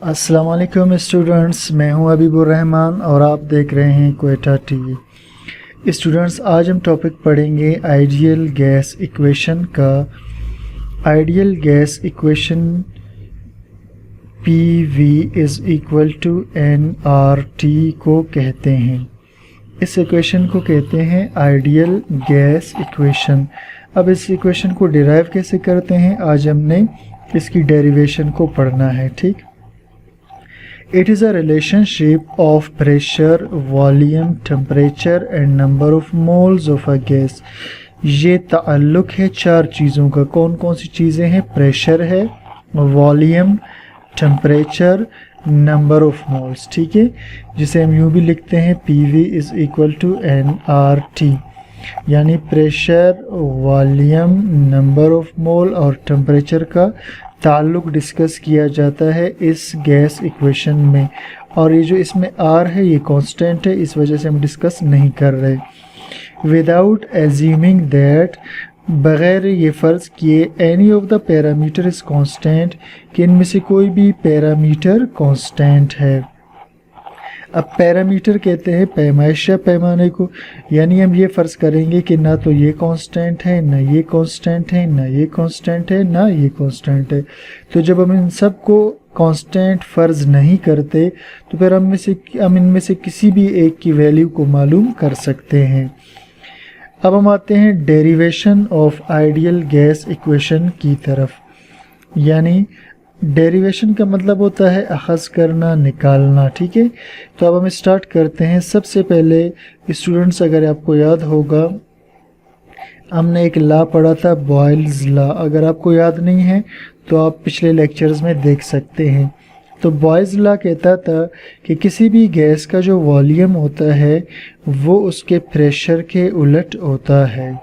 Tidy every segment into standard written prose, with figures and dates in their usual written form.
अस्सलाम वालेकुम स्टूडेंट्स, मैं हूं हबीबुर रहमान और आप देख रहे हैं क्वेटा टीवी। स्टूडेंट्स, आज हम टॉपिक पढ़ेंगे आइडियल गैस इक्वेशन का। Ideal gas equation PV is equal to nRT को कहते हैं। इस इक्वेशन को कहते हैं आइडियल गैस इक्वेशन। अब इस इक्वेशन को डिराइव कैसे करते हैं, आज हमने इसकी डेरिवेशन को पढ़ना है। ठीक, It is a relationship of pressure, volume, temperature and number of moles of a gas। ये ताल्लुक है चार चीज़ों का। कौन कौन सी चीज़ें हैं? प्रेशर है, volume, temperature, number of moles. ठीक है, जिसे हम यूँ भी लिखते हैं PV is equal to nRT, यानी pressure, volume, number of mole और टेम्परेचर का ताल्लुक डिस्कस किया जाता है इस गैस इक्वेशन में। और ये जो इसमें R है ये कांस्टेंट है, इस वजह से हम डिस्कस नहीं कर रहे। विदाउट एज्यूमिंग दैट, बग़ैर ये फ़र्ज़ किए, any of the parameter is constant, कि इनमें से कोई भी पैरामीटर कांस्टेंट है। अब पैरामीटर कहते हैं पैमाइशा पैमाने को, यानी हम ये फ़र्ज़ करेंगे कि ना तो ये कांस्टेंट है, ना ये कांस्टेंट है, ना ये कांस्टेंट है, ना ये कांस्टेंट है। तो जब हम इन सब को कांस्टेंट फ़र्ज़ नहीं करते तो फिर हम इनमें से किसी भी एक की वैल्यू को मालूम कर सकते हैं। अब हम आते हैं derivation of ideal gas equation की तरफ। यानी डेरिवेशन का मतलब होता है अख़ज़ करना, निकालना। ठीक है, तो अब हम स्टार्ट करते हैं। सबसे पहले स्टूडेंट्स, अगर आपको याद होगा, हमने एक लॉ पढ़ा था, बॉयल्स लॉ। अगर आपको याद नहीं है तो आप पिछले लेक्चर्स में देख सकते हैं। तो बॉयल्स लॉ कहता था कि किसी भी गैस का जो वॉल्यूम होता है वो उसके प्रेशर के उलट होता है।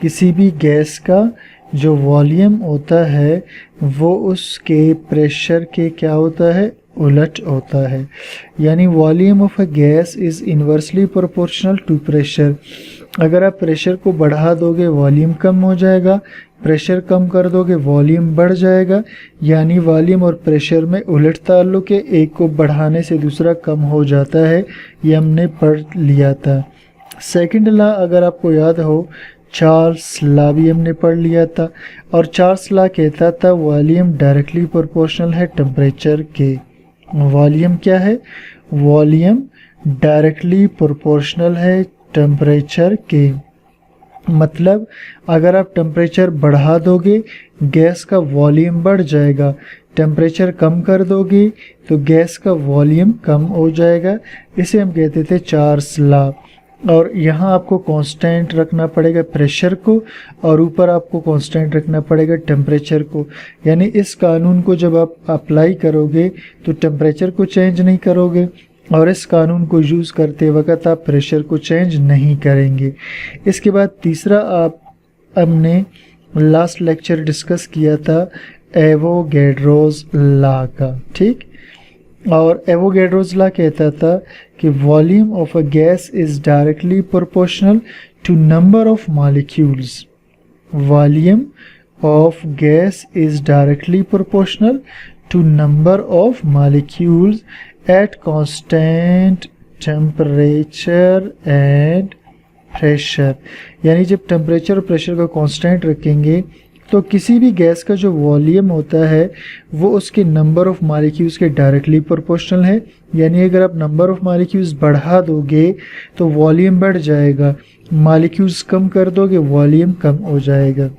किसी भी गैस का जो वॉल्यूम होता है वो उसके प्रेशर के क्या होता है? उलट होता है। यानी volume of a gas is inversely proportional to pressure. अगर आप प्रेशर को बढ़ा दोगे वॉल्यूम कम हो जाएगा, प्रेशर कम कर दोगे वॉल्यूम बढ़ जाएगा। यानी वॉल्यूम और प्रेशर में उलट ताल्लुक है, एक को बढ़ाने से दूसरा कम हो जाता है। ये हमने पढ़ लिया था। सेकंड लॉ अगर आपको याद हो, चार्ल्स लॉ भी हमने पढ़ लिया था। और चार्ल्स लॉ कहता था वॉल्यूम डायरेक्टली प्रोपोर्शनल है टेम्परेचर के। वॉल्यूम क्या है? वॉल्यूम डायरेक्टली प्रोपोर्शनल है टेम्परेचर के। मतलब अगर आप टेम्परेचर बढ़ा दोगे गैस का वॉल्यूम बढ़ जाएगा, टेम्परेचर कम कर दोगे तो गैस का वॉल्यूम कम हो जाएगा। इसे हम कहते थे चार्ल्स लॉ। और यहाँ आपको कांस्टेंट रखना पड़ेगा प्रेशर को, और ऊपर आपको कांस्टेंट रखना पड़ेगा टेम्परेचर को। यानी इस कानून को जब आप अप्लाई करोगे तो टेम्परेचर को चेंज नहीं करोगे, और इस कानून को यूज़ करते वक्त आप प्रेशर को चेंज नहीं करेंगे। इसके बाद तीसरा हमने लास्ट लेक्चर डिस्कस किया था एवोगैड्रोस लॉ का। ठीक, और एवोगैड्रोस लॉ कहता था कि volume of a gas is directly proportional to number of molecules. Volume of gas is directly proportional to number of molecules at constant temperature and pressure. यानी जब टेम्परेचर और pressure को कांस्टेंट रखेंगे तो किसी भी गैस का जो वॉल्यूम होता है वो उसके नंबर ऑफ मॉलिक्यूल्स के डायरेक्टली प्रोपोर्शनल है। यानी अगर आप नंबर ऑफ मॉलिक्यूल्स बढ़ा दोगे तो वॉल्यूम बढ़ जाएगा, मॉलिक्यूल्स कम कर दोगे वॉल्यूम कम हो जाएगा।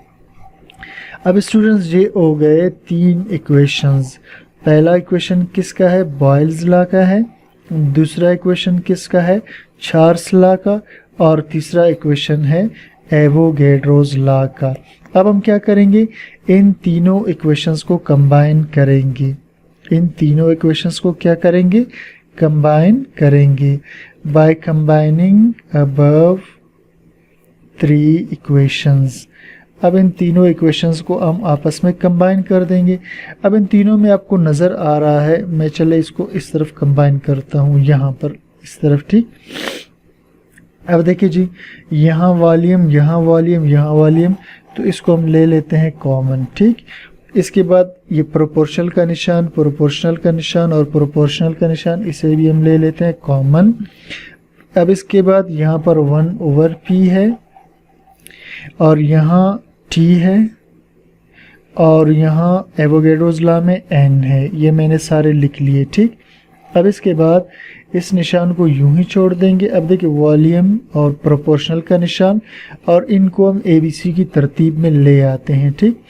अब स्टूडेंट्स, ये हो गए तीन इक्वेशंस। पहला इक्वेशन किसका है? बॉयल्स लॉ का है। दूसरा इक्वेशन किसका है? चार्ल्स लॉ का। और तीसरा इक्वेशन है एवोगैड्रोस लॉ का। अब हम क्या करेंगे? इन तीनों इक्वेशंस को कंबाइन करेंगे। इन तीनों इक्वेशंस को क्या करेंगे? कंबाइन करेंगे। By combining above three equations. अब इन तीनों इक्वेशंस को हम आपस में कंबाइन कर देंगे। अब इन तीनों में आपको नज़र आ रहा है, मैं चले इसको इस तरफ कंबाइन करता हूँ, यहाँ पर इस तरफ। ठीक, अब देखिए जी, यहाँ वॉल्यूम, यहाँ वॉल्यूम, यहाँ वॉल्यूम, तो इसको हम ले लेते हैं कॉमन। ठीक, इसके बाद ये प्रोपोर्शनल का निशान, प्रोपोर्शनल का निशान और प्रोपोर्शनल का निशान, इसे भी हम ले लेते हैं कॉमन। अब इसके बाद यहाँ पर 1/p है और यहाँ t है और यहाँ एवोगैड्रोस लॉ में n है। ये मैंने सारे लिख लिए, ठीक। अब इसके बाद इस निशान को यूं ही छोड़ देंगे। अब देखिए वॉल्यूम और प्रोपोर्शनल का निशान, और इनको हम ABC की तरतीब में ले आते हैं, ठीक।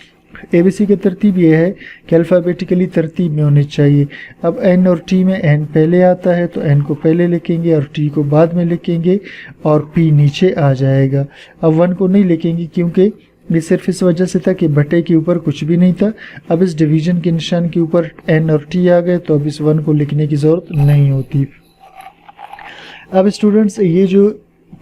ABC की तरतीब ये है कि अल्फ़ाबेटिकली तरतीब में होनी चाहिए। अब N और T में N पहले आता है तो N को पहले लिखेंगे और T को बाद में लिखेंगे और P नीचे आ जाएगा। अब 1 को नहीं लिखेंगे क्योंकि ये सिर्फ इस वजह से था कि बटे के ऊपर कुछ भी नहीं था। अब इस डिवीज़न के निशान के ऊपर N और T आ गए तो अब इस 1 को लिखने की ज़रूरत नहीं होती। अब स्टूडेंट्स, ये जो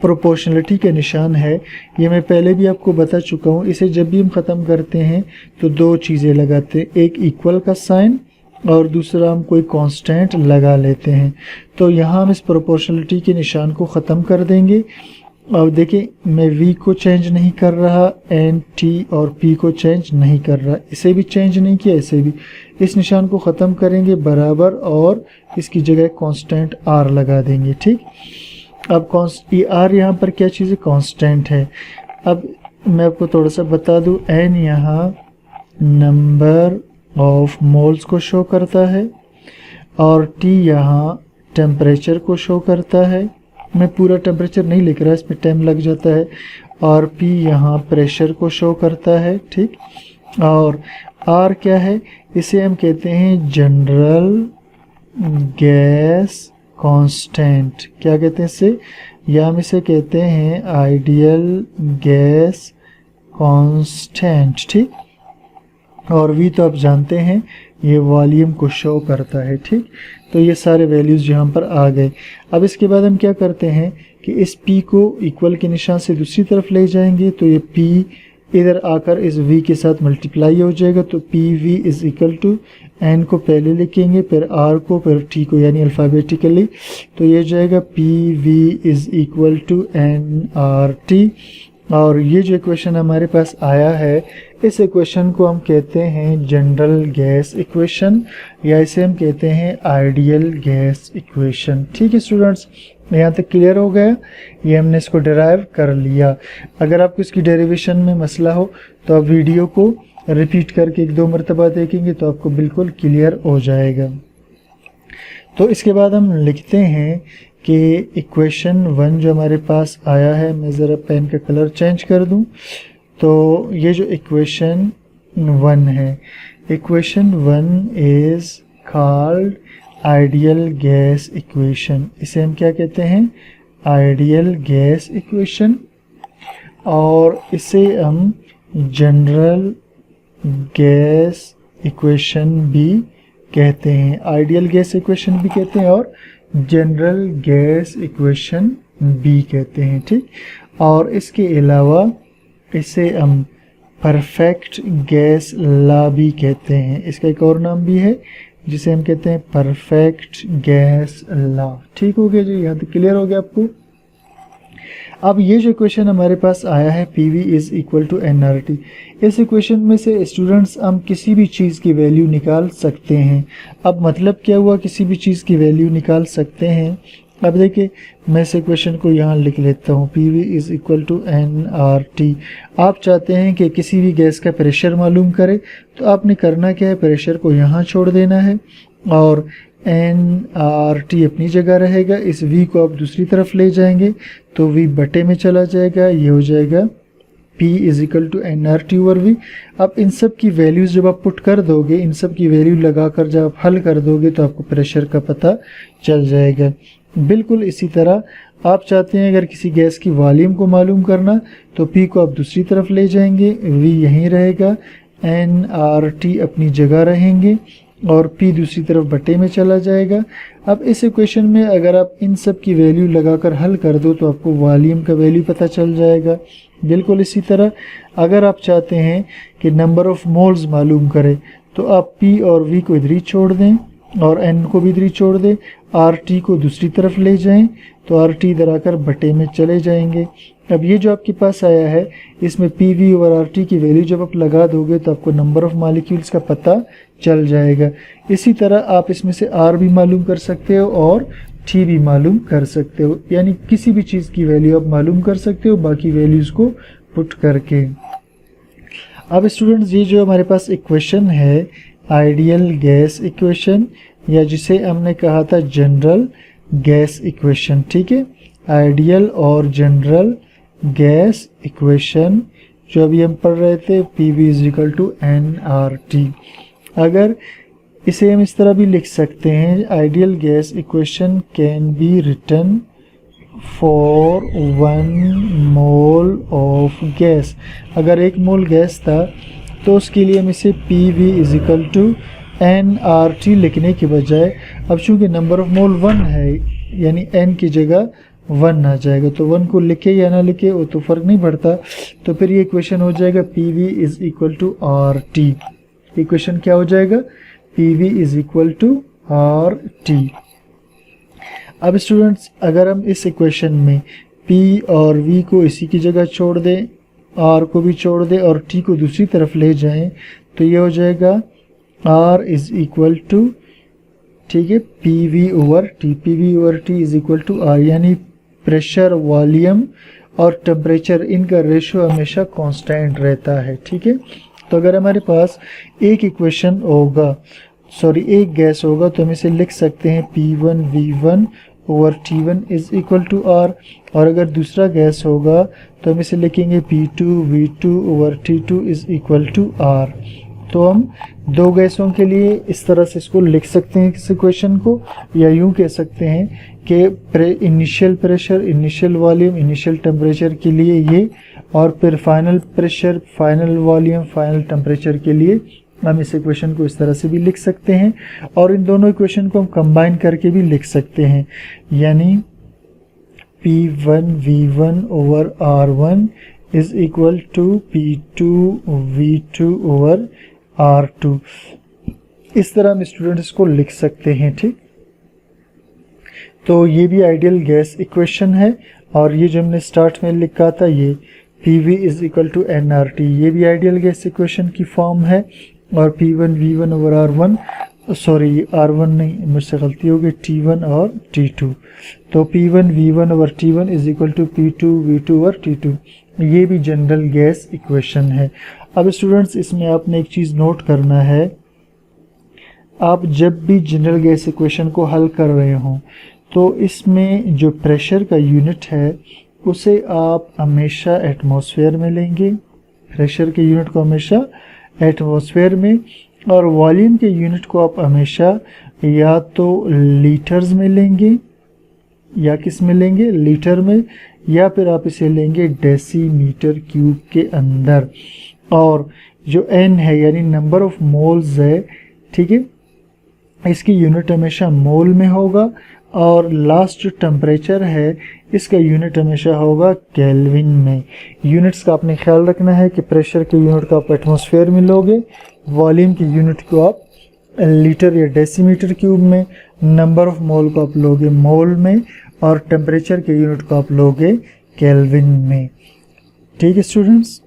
प्रोपोर्शनलिटी का निशान है ये मैं पहले भी आपको बता चुका हूँ। इसे जब भी हम ख़त्म करते हैं तो दो चीज़ें लगाते हैं, एक इक्वल का साइन और दूसरा हम कोई कांस्टेंट लगा लेते हैं। तो यहाँ हम इस प्रोपोर्शनलिटी के निशान को ख़त्म कर देंगे। अब देखिए मैं v को चेंज नहीं कर रहा, n, t और p को चेंज नहीं कर रहा, इसे भी चेंज नहीं किया, इसे भी। इस निशान को ख़त्म करेंगे बराबर और इसकी जगह कांस्टेंट r लगा देंगे, ठीक। अब r यहाँ पर क्या चीज़ है, कांस्टेंट है। अब मैं आपको थोड़ा सा बता दूँ, n यहाँ नंबर ऑफ मोल्स को शो करता है और t यहाँ टेम्परेचर को शो करता है। मैं पूरा टेम्परेचर नहीं लिख रहा, इसमें टाइम लग जाता है। और P यहाँ प्रेशर को शो करता है, ठीक। और R क्या है, इसे हम कहते हैं जनरल गैस कांस्टेंट। क्या कहते हैं इसे, या हम इसे कहते हैं आइडियल गैस कांस्टेंट, ठीक। और V तो आप जानते हैं ये वॉल्यूम को शो करता है, ठीक। तो ये सारे वैल्यूज़ यहाँ पर आ गए। अब इसके बाद हम क्या करते हैं कि इस P को इक्वल के निशान से दूसरी तरफ ले जाएंगे तो ये P इधर आकर इस V के साथ मल्टीप्लाई हो जाएगा। तो PV is equal to N को पहले लिखेंगे, फिर R को, फिर T को, यानी अल्फ़ाबेटिकली। तो ये जाएगा PV is equal to NRT। और ये जो इक्वेशन हमारे पास आया है, इस इक्वेशन को हम कहते हैं जनरल गैस इक्वेशन, या इसे हम कहते हैं आइडियल गैस इक्वेशन, ठीक है स्टूडेंट्स। यहाँ तक क्लियर हो गया, ये हमने इसको डिराइव कर लिया। अगर आपको इसकी डेरिवेशन में मसला हो तो आप वीडियो को रिपीट करके 1-2 मरतबा देखेंगे तो आपको बिल्कुल क्लियर हो जाएगा। तो इसके बाद हम लिखते हैं कि इक्वेशन 1 जो हमारे पास आया है, मैं ज़रा पेन का कलर चेंज कर दूं। तो ये जो इक्वेशन 1 है, equation 1 is called ideal gas equation. इसे हम क्या कहते हैं, आइडियल गैस इक्वेशन। और इसे हम जनरल गैस इक्वेशन भी कहते हैं, आइडियल गैस इक्वेशन भी कहते हैं और जनरल गैस इक्वेशन भी कहते हैं, ठीक। और इसके अलावा इसे हम परफेक्ट गैस लॉ भी कहते हैं। इसका एक और नाम भी है जिसे हम कहते हैं परफेक्ट गैस लॉ, ठीक हो गया जी, यहाँ तक क्लियर हो गया आपको। अब ये जो इक्वेशन हमारे पास आया है PV is equal to NRT, इस इक्वेशन में से स्टूडेंट्स हम किसी भी चीज़ की वैल्यू निकाल सकते हैं। अब मतलब क्या हुआ, किसी भी चीज़ की वैल्यू निकाल सकते हैं। अब देखिए मैं इस इक्वेशन को यहाँ लिख लेता हूँ, PV is equal to NRT। आप चाहते हैं कि किसी भी गैस का प्रेशर मालूम करें तो आपने करना क्या है, प्रेशर को यहाँ छोड़ देना है और NRT अपनी जगह रहेगा। इस V को आप दूसरी तरफ ले जाएंगे तो V बटे में चला जाएगा, ये हो जाएगा P is equal to NRT over V। अब इन सब की वैल्यूज़ जब आप पुट कर दोगे, इन सब की वैल्यू लगाकर जब आप हल कर दोगे तो आपको प्रेशर का पता चल जाएगा। बिल्कुल इसी तरह आप चाहते हैं अगर किसी गैस की वॉल्यूम को मालूम करना तो P को आप दूसरी तरफ ले जाएंगे, V यहीं रहेगा, NRT अपनी जगह रहेंगे और P दूसरी तरफ बटे में चला जाएगा। अब इस इक्वेशन में अगर आप इन सब की वैल्यू लगाकर हल कर दो तो आपको वॉल्यूम का वैल्यू पता चल जाएगा। बिल्कुल इसी तरह अगर आप चाहते हैं कि नंबर ऑफ़ मोल्स मालूम करें तो आप P और V को इधर ही छोड़ दें और N को भी इधर ही छोड़ दें, RT को दूसरी तरफ ले जाएं तो RT इधर आकर बटे में चले जाएंगे। अब ये जो आपके पास आया है इसमें PV ओवर RT की वैल्यू जब आप लगा दोगे तो आपको नंबर ऑफ मॉलिक्यूल्स का पता चल जाएगा। इसी तरह आप इसमें से R भी मालूम कर सकते हो और T भी मालूम कर सकते हो, यानी किसी भी चीज़ की वैल्यू आप मालूम कर सकते हो बाकी वैल्यूज़ को पुट करके। अब स्टूडेंट्स ये जो हमारे पास इक्वेशन है आइडियल गैस इक्वेशन, या जिसे हमने कहा था जनरल गैस इक्वेशन, ठीक है, आइडियल और जनरल गैस इक्वेशन जो अभी हम पढ़ रहे थे PV = nRT। अगर इसे हम इस तरह भी लिख सकते हैं, ideal gas equation can be written for 1 mole of gas. अगर 1 मोल गैस था तो उसके लिए हम इसे PV = nRT लिखने के बजाय, अब चूँकि नंबर ऑफ मोल 1 है यानी n की जगह 1 आ जाएगा, तो 1 को लिखे या ना लिखे वो तो फ़र्क नहीं पड़ता, तो फिर ये इक्वेशन हो जाएगा PV = RT। इक्वेशन क्या हो जाएगा? PV = RT। अब स्टूडेंट्स अगर हम इस इक्वेशन में P और V को इसी की जगह छोड़ दें, R को भी छोड़ दें और T को दूसरी तरफ ले जाएं, तो ये हो जाएगा R = ठीक है PV/T। PV/T = R, यानी प्रेशर, वॉल्यूम और टेम्परेचर इनका रेशो हमेशा कांस्टेंट रहता है, ठीक है। तो अगर हमारे पास एक इक्वेशन होगा, एक गैस होगा, तो हम इसे लिख सकते हैं P1V1/T1 = R, और अगर दूसरा गैस होगा तो हम इसे लिखेंगे P2V2/T2 = R। तो हम दो गैसों के लिए इस तरह से इसको लिख सकते हैं इस इक्वेशन को, या यूँ कह सकते हैं कि initial pressure, initial volume, initial temperature के लिए ये, और फिर final pressure, final volume, final temperature के लिए हम इस इक्वेशन को इस तरह से भी लिख सकते हैं। और इन दोनों इक्वेशन को हम कंबाइन करके भी लिख सकते हैं, यानी P1V1/R1 = P2V2/R2। इस तरह हम स्टूडेंट्स को लिख सकते हैं, ठीक। तो ये भी आइडियल गैस इक्वेशन है, और ये जो हमने स्टार्ट में लिखा था ये PV = nRT, ये भी आइडियल गैस इक्वेशन की फॉर्म है। और P1V1/R1, R1 नहीं, मुझसे गलती हो गई, T1 और T2, तो P1V1/T1 = P2V2/T2, ये भी जनरल गैस इक्वेशन है। अब स्टूडेंट्स इसमें आपने एक चीज़ नोट करना है, आप जब भी जनरल गैस इक्वेशन को हल कर रहे हों तो इसमें जो प्रेशर का यूनिट है उसे आप हमेशा एटमॉस्फेयर में लेंगे, प्रेशर के यूनिट को हमेशा एटमॉस्फेयर में, और वॉल्यूम के यूनिट को आप हमेशा या तो लीटर्स में लेंगे, या किस में लेंगे, लीटर में, या फिर आप इसे लेंगे डेसीमीटर क्यूब के अंदर। और जो n है यानी नंबर ऑफ मोल्स है, ठीक है, इसकी यूनिट हमेशा मोल में होगा, और लास्ट जो टेम्परेचर है इसका यूनिट हमेशा होगा केल्विन में। यूनिट्स का आपने ख्याल रखना है कि प्रेशर के यूनिट को आप एटमॉस्फेयर में लोगे, वॉल्यूम की यूनिट को आप लीटर या डेसीमीटर क्यूब में, नंबर ऑफ मोल को आप लोगे मोल में, और टेम्परेचर के यूनिट को आप लोगे केल्विन में। ठीक है स्टूडेंट्स।